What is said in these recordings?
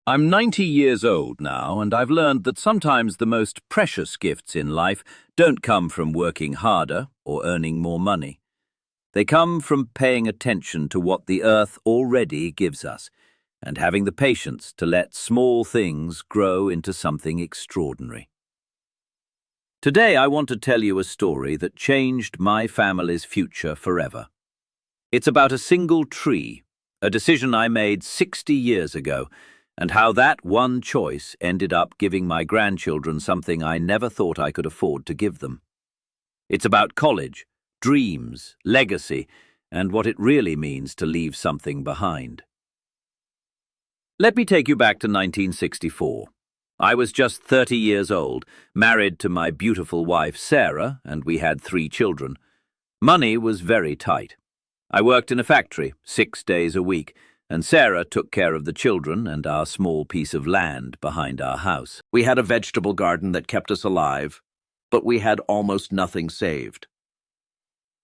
I'm 90 years old now, and I've learned that sometimes the most precious gifts in life don't come from working harder or earning more money. They come from paying attention to what the earth already gives us, and having the patience to let small things grow into something extraordinary. Today I want to tell you a story that changed my family's future forever. It's about a single tree, a decision I made 60 years ago, and how that one choice ended up giving my grandchildren something I never thought I could afford to give them. It's about college, dreams, legacy, and what it really means to leave something behind. Let me take you back to 1964. I was just 30 years old, married to my beautiful wife Sarah, and we had 3 children. Money was very tight. I worked in a factory 6 days a week, and Sarah took care of the children and our small piece of land behind our house. We had a vegetable garden that kept us alive, but we had almost nothing saved.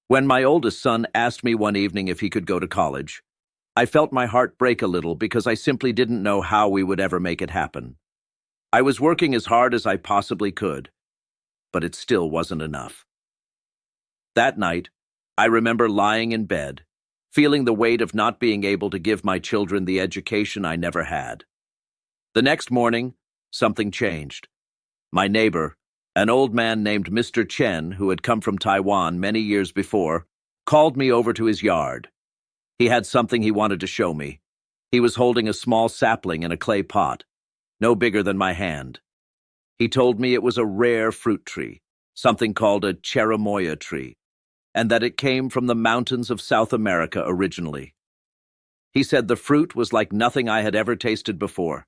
When my oldest son asked me one evening if he could go to college, I felt my heart break a little because I simply didn't know how we would ever make it happen. I was working as hard as I possibly could, but it still wasn't enough. That night, I remember lying in bed, feeling the weight of not being able to give my children the education I never had. The next morning, something changed. My neighbor, an old man named Mr. Chen, who had come from Taiwan many years before, called me over to his yard. He had something he wanted to show me. He was holding a small sapling in a clay pot, no bigger than my hand. He told me it was a rare fruit tree, something called a cherimoya tree, and that it came from the mountains of South America originally. He said the fruit was like nothing I had ever tasted before,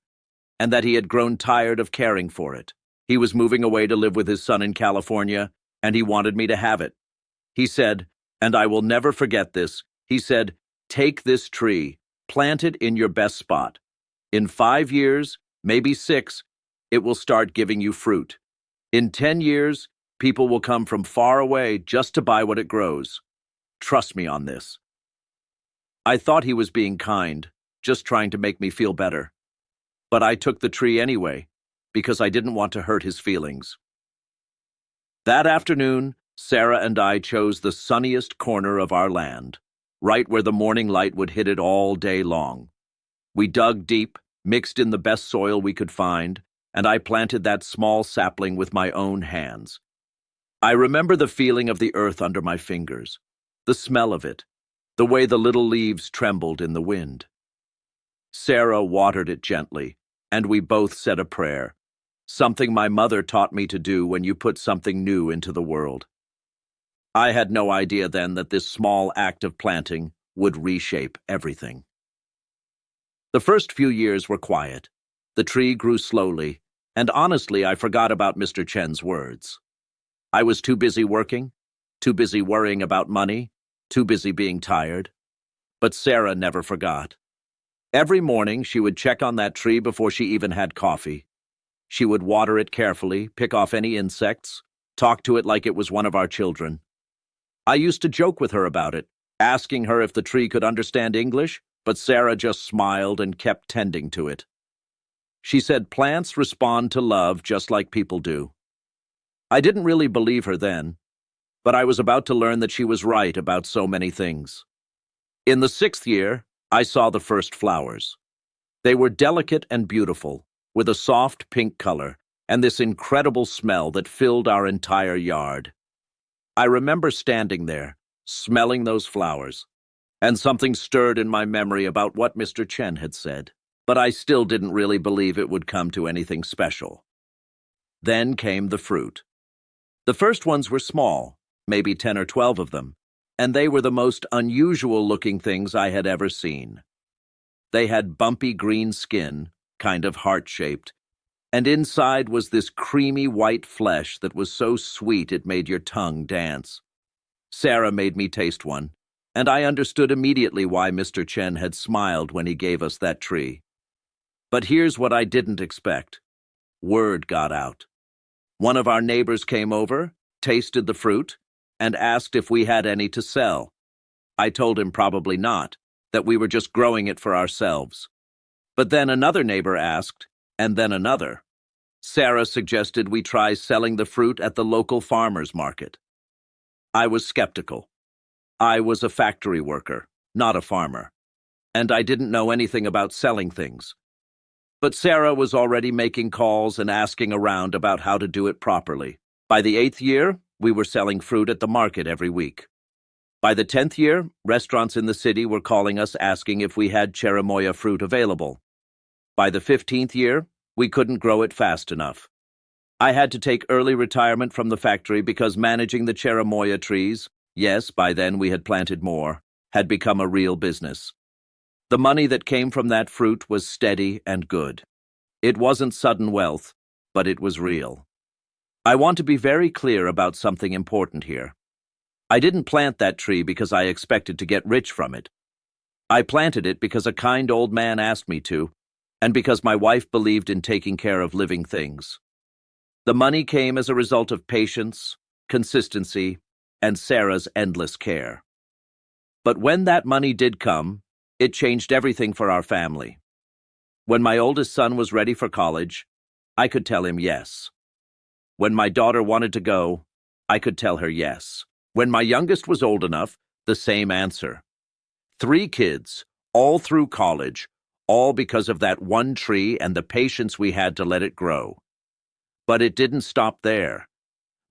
and that he had grown tired of caring for it. He was moving away to live with his son in California, and he wanted me to have it. He said, and I will never forget this, he said, "Take this tree, plant it in your best spot. In 5 years, maybe 6, it will start giving you fruit. In 10 years, people will come from far away just to buy what it grows. Trust me on this." I thought he was being kind, just trying to make me feel better. But I took the tree anyway, because I didn't want to hurt his feelings. That afternoon, Sarah and I chose the sunniest corner of our land, right where the morning light would hit it all day long. We dug deep, mixed in the best soil we could find, and I planted that small sapling with my own hands. I remember the feeling of the earth under my fingers, the smell of it, the way the little leaves trembled in the wind. Sarah watered it gently, and we both said a prayer, something my mother taught me to do when you put something new into the world. I had no idea then that this small act of planting would reshape everything. The first few years were quiet. The tree grew slowly, and honestly, I forgot about Mr. Chen's words. I was too busy working, too busy worrying about money, too busy being tired. But Sarah never forgot. Every morning, she would check on that tree before she even had coffee. She would water it carefully, pick off any insects, talk to it like it was one of our children. I used to joke with her about it, asking her if the tree could understand English, but Sarah just smiled and kept tending to it. She said plants respond to love just like people do. I didn't really believe her then, but I was about to learn that she was right about so many things. In the 6th year, I saw the first flowers. They were delicate and beautiful, with a soft pink color and this incredible smell that filled our entire yard. I remember standing there, smelling those flowers, and something stirred in my memory about what Mr. Chen had said, but I still didn't really believe it would come to anything special. Then came the fruit. The first ones were small, maybe 10 or 12 of them, and they were the most unusual-looking things I had ever seen. They had bumpy green skin, kind of heart-shaped, and inside was this creamy white flesh that was so sweet it made your tongue dance. Sarah made me taste one, and I understood immediately why Mr. Chen had smiled when he gave us that tree. But here's what I didn't expect. Word got out. One of our neighbors came over, tasted the fruit, and asked if we had any to sell. I told him probably not, that we were just growing it for ourselves. But then another neighbor asked, and then another. Sarah suggested we try selling the fruit at the local farmer's market. I was skeptical. I was a factory worker, not a farmer, and I didn't know anything about selling things. But Sarah was already making calls and asking around about how to do it properly. By the 8th year, we were selling fruit at the market every week. By the 10th year, restaurants in the city were calling us asking if we had cherimoya fruit available. By the 15th year, we couldn't grow it fast enough. I had to take early retirement from the factory because managing the cherimoya trees, yes, by then we had planted more, had become a real business. The money that came from that fruit was steady and good. It wasn't sudden wealth, but it was real. I want to be very clear about something important here. I didn't plant that tree because I expected to get rich from it. I planted it because a kind old man asked me to, and because my wife believed in taking care of living things. The money came as a result of patience, consistency, and Sarah's endless care. But when that money did come, it changed everything for our family. When my oldest son was ready for college, I could tell him yes. When my daughter wanted to go, I could tell her yes. When my youngest was old enough, the same answer. 3 kids, all through college, all because of that one tree and the patience we had to let it grow. But it didn't stop there.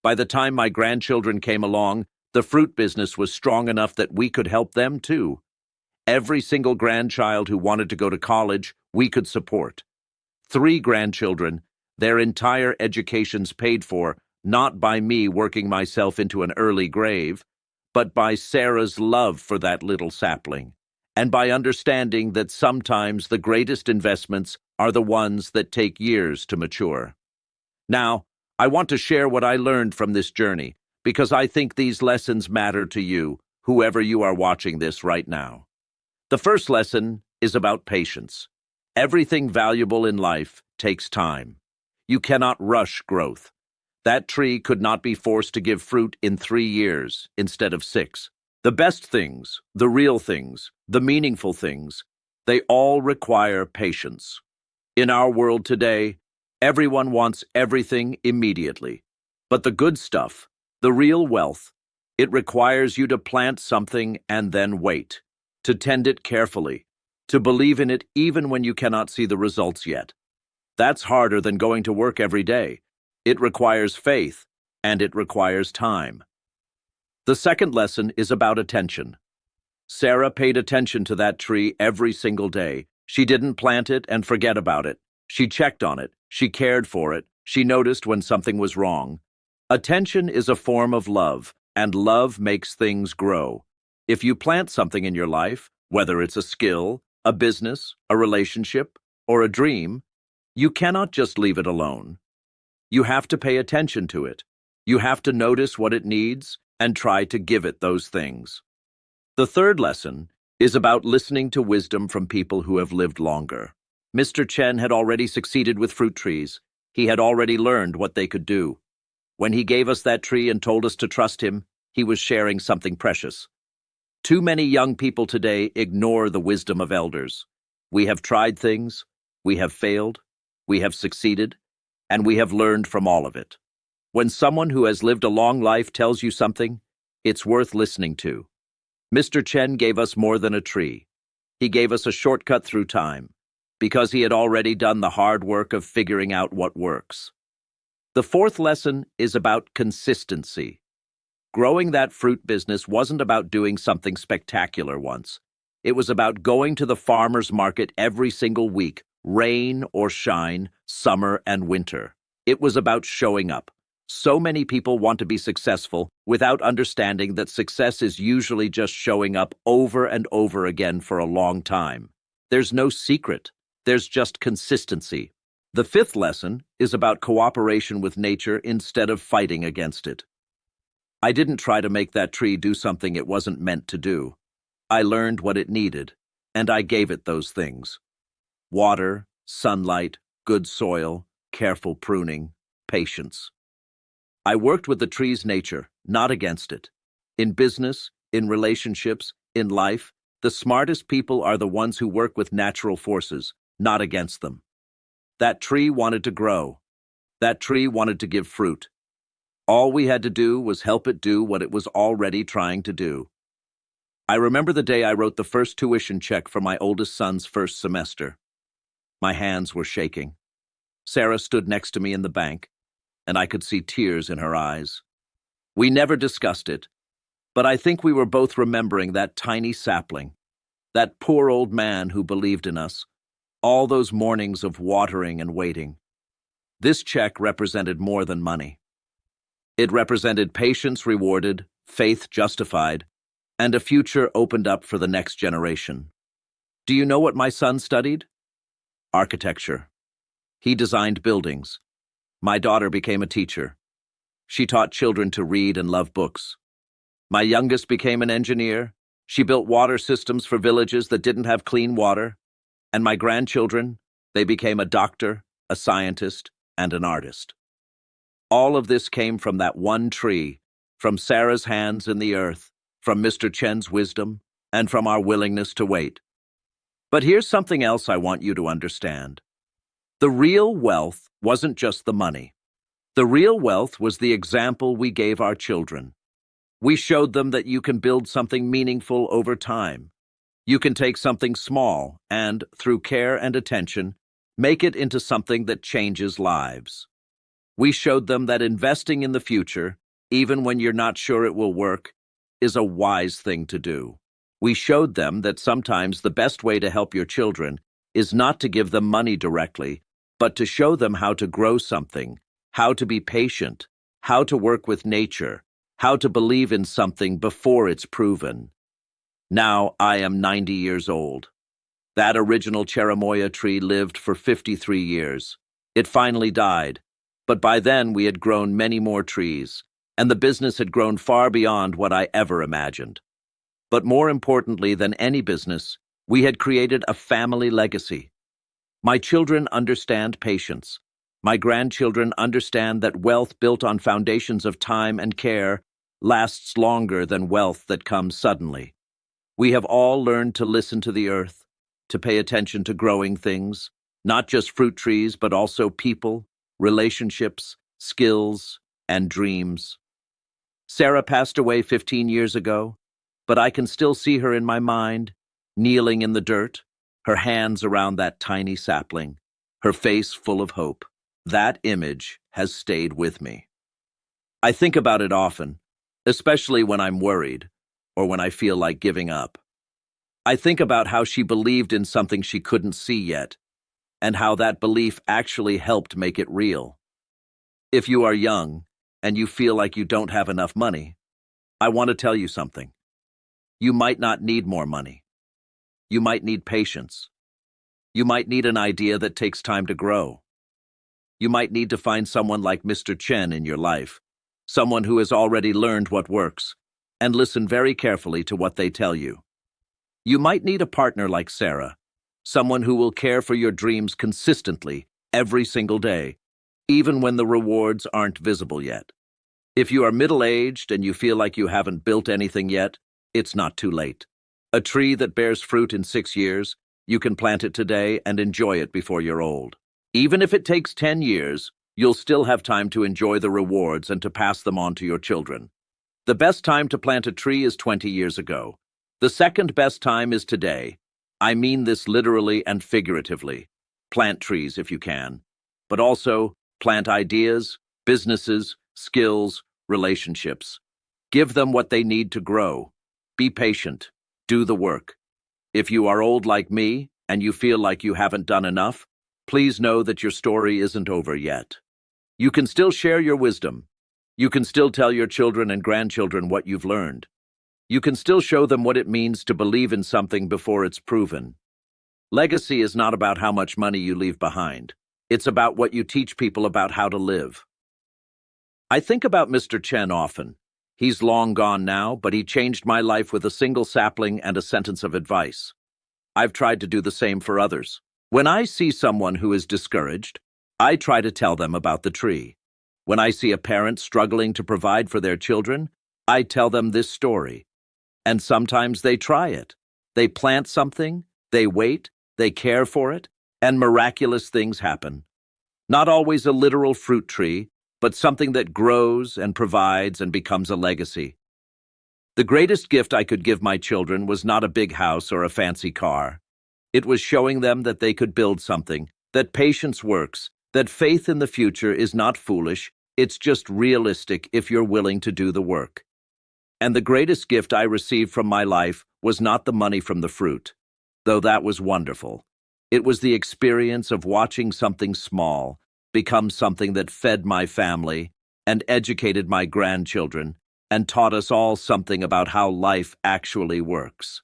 By the time my grandchildren came along, the fruit business was strong enough that we could help them too. Every single grandchild who wanted to go to college, we could support. 3 grandchildren, their entire educations paid for, not by me working myself into an early grave, but by Sarah's love for that little sapling, and by understanding that sometimes the greatest investments are the ones that take years to mature. Now, I want to share what I learned from this journey, because I think these lessons matter to you, whoever you are watching this right now. The first lesson is about patience. Everything valuable in life takes time. You cannot rush growth. That tree could not be forced to give fruit in 3 years instead of 6. The best things, the real things, the meaningful things, they all require patience. In our world today, everyone wants everything immediately. But the good stuff, the real wealth, it requires you to plant something and then wait, to tend it carefully, to believe in it even when you cannot see the results yet. That's harder than going to work every day. It requires faith, and it requires time. The second lesson is about attention. Sarah paid attention to that tree every single day. She didn't plant it and forget about it. She checked on it. She cared for it. She noticed when something was wrong. Attention is a form of love, and love makes things grow. If you plant something in your life, whether it's a skill, a business, a relationship, or a dream, you cannot just leave it alone. You have to pay attention to it. You have to notice what it needs and try to give it those things. The third lesson is about listening to wisdom from people who have lived longer. Mr. Chen had already succeeded with fruit trees. He had already learned what they could do. When he gave us that tree and told us to trust him, he was sharing something precious. Too many young people today ignore the wisdom of elders. We have tried things, we have failed, we have succeeded, and we have learned from all of it. When someone who has lived a long life tells you something, it's worth listening to. Mr. Chen gave us more than a tree. He gave us a shortcut through time, because he had already done the hard work of figuring out what works. The fourth lesson is about consistency. Growing that fruit business wasn't about doing something spectacular once. It was about going to the farmer's market every single week, rain or shine, summer and winter. It was about showing up. So many people want to be successful without understanding that success is usually just showing up over and over again for a long time. There's no secret. There's just consistency. The fifth lesson is about cooperation with nature instead of fighting against it. I didn't try to make that tree do something it wasn't meant to do. I learned what it needed, and I gave it those things. Water, sunlight, good soil, careful pruning, patience. I worked with the tree's nature, not against it. In business, in relationships, in life, the smartest people are the ones who work with natural forces, not against them. That tree wanted to grow. That tree wanted to give fruit. All we had to do was help it do what it was already trying to do. I remember the day I wrote the first tuition check for my oldest son's first semester. My hands were shaking. Sarah stood next to me in the bank, and I could see tears in her eyes. We never discussed it, but I think we were both remembering that tiny sapling, that poor old man who believed in us, all those mornings of watering and waiting. This check represented more than money. It represented patience rewarded, faith justified, and a future opened up for the next generation. Do you know what my son studied? Architecture. He designed buildings. My daughter became a teacher. She taught children to read and love books. My youngest became an engineer. She built water systems for villages that didn't have clean water. And my grandchildren, they became a doctor, a scientist, and an artist. All of this came from that one tree, from Sarah's hands in the earth, from Mr. Chen's wisdom, and from our willingness to wait. But here's something else I want you to understand. The real wealth wasn't just the money. The real wealth was the example we gave our children. We showed them that you can build something meaningful over time. You can take something small and, through care and attention, make it into something that changes lives. We showed them that investing in the future, even when you're not sure it will work, is a wise thing to do. We showed them that sometimes the best way to help your children is not to give them money directly, but to show them how to grow something, how to be patient, how to work with nature, how to believe in something before it's proven. Now I am 90 years old. That original cherimoya tree lived for 53 years. It finally died, but by then we had grown many more trees, and the business had grown far beyond what I ever imagined. But more importantly than any business, we had created a family legacy. My children understand patience. My grandchildren understand that wealth built on foundations of time and care lasts longer than wealth that comes suddenly. We have all learned to listen to the earth, to pay attention to growing things, not just fruit trees, but also people, relationships, skills, and dreams. Sarah passed away 15 years ago, but I can still see her in my mind, kneeling in the dirt, her hands around that tiny sapling, her face full of hope. That image has stayed with me. I think about it often, especially when I'm worried or when I feel like giving up. I think about how she believed in something she couldn't see yet, and how that belief actually helped make it real. If you are young and you feel like you don't have enough money, I want to tell you something. You might not need more money. You might need patience. You might need an idea that takes time to grow. You might need to find someone like Mr. Chen in your life, someone who has already learned what works, and listen very carefully to what they tell you. You might need a partner like Sarah, someone who will care for your dreams consistently every single day, even when the rewards aren't visible yet. If you are middle-aged and you feel like you haven't built anything yet, it's not too late. A tree that bears fruit in 6 years, you can plant it today and enjoy it before you're old. Even if it takes 10 years, you'll still have time to enjoy the rewards and to pass them on to your children. The best time to plant a tree is 20 years ago. The second best time is today. I mean this literally and figuratively. Plant trees if you can, but also plant ideas, businesses, skills, relationships. Give them what they need to grow. Be patient. Do the work. If you are old like me and you feel like you haven't done enough, please know that your story isn't over yet. You can still share your wisdom. You can still tell your children and grandchildren what you've learned. You can still show them what it means to believe in something before it's proven. Legacy is not about how much money you leave behind. It's about what you teach people about how to live. I think about Mr. Chen often. He's long gone now, but he changed my life with a single sapling and a sentence of advice. I've tried to do the same for others. When I see someone who is discouraged, I try to tell them about the tree. When I see a parent struggling to provide for their children, I tell them this story. And sometimes they try it. They plant something, they wait, they care for it, And miraculous things happen. Not always a literal fruit tree, but something that grows and provides and becomes a legacy. The greatest gift I could give my children was not a big house or a fancy car. It was showing them that they could build something, that patience works, that faith in the future is not foolish, it's just realistic if you're willing to do the work. And the greatest gift I received from my life was not the money from the fruit, though that was wonderful. It was the experience of watching something small become something that fed my family and educated my grandchildren and taught us all something about how life actually works.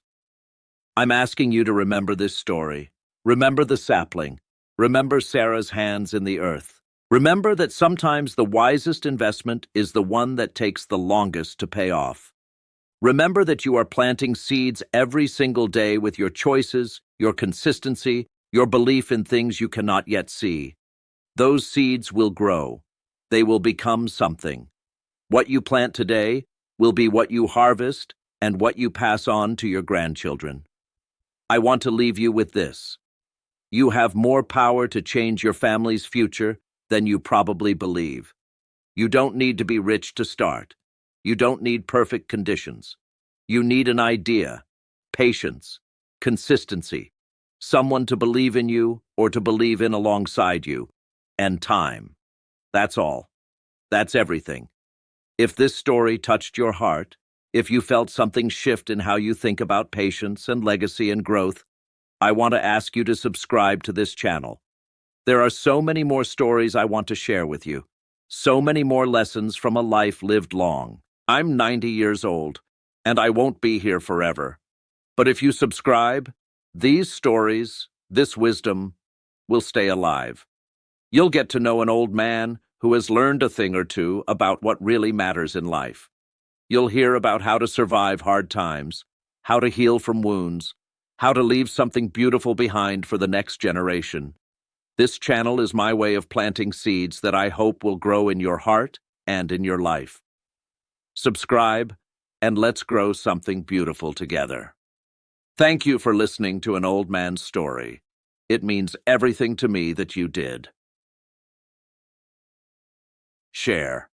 I'm asking you to remember this story. Remember the sapling. Remember Sarah's hands in the earth. Remember that sometimes the wisest investment is the one that takes the longest to pay off. Remember that you are planting seeds every single day with your choices, your consistency, your belief in things you cannot yet see. Those seeds will grow. They will become something. What you plant today will be what you harvest and what you pass on to your grandchildren. I want to leave you with this. You have more power to change your family's future than you probably believe. You don't need to be rich to start. You don't need perfect conditions. You need an idea, patience, consistency, someone to believe in you or to believe in alongside you, and time. That's all. That's everything. If this story touched your heart, if you felt something shift in how you think about patience and legacy and growth, I want to ask you to subscribe to this channel. There are so many more stories I want to share with you. So many more lessons from a life lived long. I'm 90 years old, and I won't be here forever. But if you subscribe, these stories, this wisdom, will stay alive. You'll get to know an old man who has learned a thing or two about what really matters in life. You'll hear about how to survive hard times, how to heal from wounds, how to leave something beautiful behind for the next generation. This channel is my way of planting seeds that I hope will grow in your heart and in your life. Subscribe, and let's grow something beautiful together. Thank you for listening to an old man's story. It means everything to me that you did. Share.